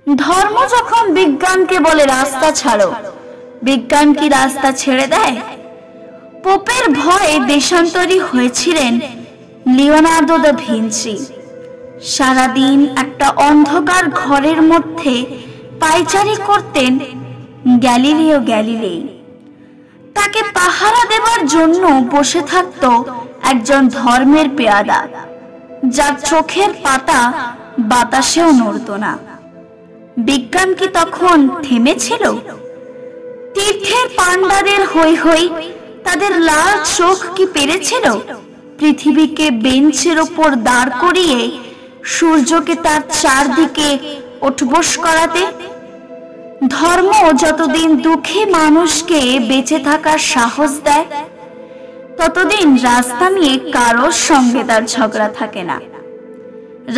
ধর্ম যখন বিজ্ঞানকে বলে রাস্তা ছাড়ো, বিজ্ঞান কি রাস্তা ছেড়ে দেয়? পোপের ভয়ে দেশান্তরী হয়েছিলেন লিওনার্দো দা ভিঞ্চি। সারাদিন একটা অন্ধকার ঘরের মধ্যে পায়চারি করতেন গ্যালিলিও গ্যালিলেই। তাকে পাহারা দেবার জন্য বসে থাকতো একজন ধর্মের পেয়াদা, যার চোখের পাতা বাতাসেও নড়ত না। বিজ্ঞান কি তখন থেমেছিল? তীর্থের পান্ডাদের হই হই, তাদের লাল চোখ কি পেরেছিল পৃথিবীকে বেঞ্চের ওপর দাঁড় করিয়ে সূর্যকে তার চারদিকে ওঠবোস করাতে? ধর্ম যতদিন দুঃখী মানুষকে বেঁচে থাকার সাহস দেয়, ততদিন রাস্তা নিয়ে কারোর সঙ্গে তার ঝগড়া থাকে না।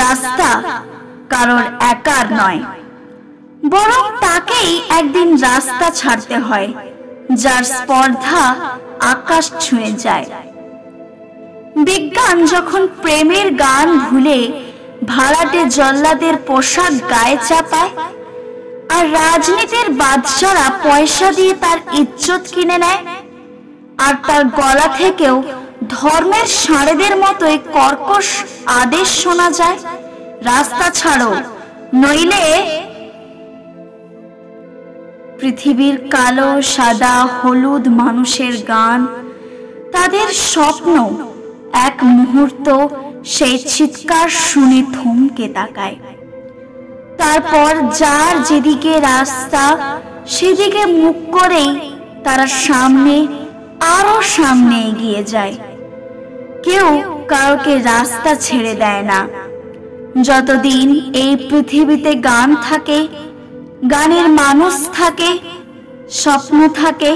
রাস্তা কারোর একার নয়, বরং তাকেই একদিন রাস্তা ছাড়তে হয়, যার স্পর্ধা আকাশ ছুঁয়ে যায়। বিজ্ঞান যখন প্রেমের গান ভুলে ভাড়াটে জল্লাদের পোশাক গায়ে চাপায়, আর রাজনীতির বাদশারা পয়সা দিয়ে তার ইজ্জত কিনে নেয়, আর তার গলা থেকেও ধর্মের ষাঁড়েদের মতোই কর্কশ আদেশ শোনা যায়, রাস্তা ছাড়ো, নইলে। পৃথিবীর কালো সাদা হলুদ মানুষের গান, তাদের স্বপ্ন এক মুহূর্ত সেই চিৎকার শুনে থমকে তাকায়। তারপর যার যেদিকে রাস্তা সেদিকে মুখ করেই তারা সামনে আরো সামনে এগিয়ে যায়। কেউ কাউকে রাস্তা ছেড়ে দেয় না। যতদিন এই পৃথিবীতে গান থাকে, গানের মানুষ থাকে, স্বপ্ন থাকে,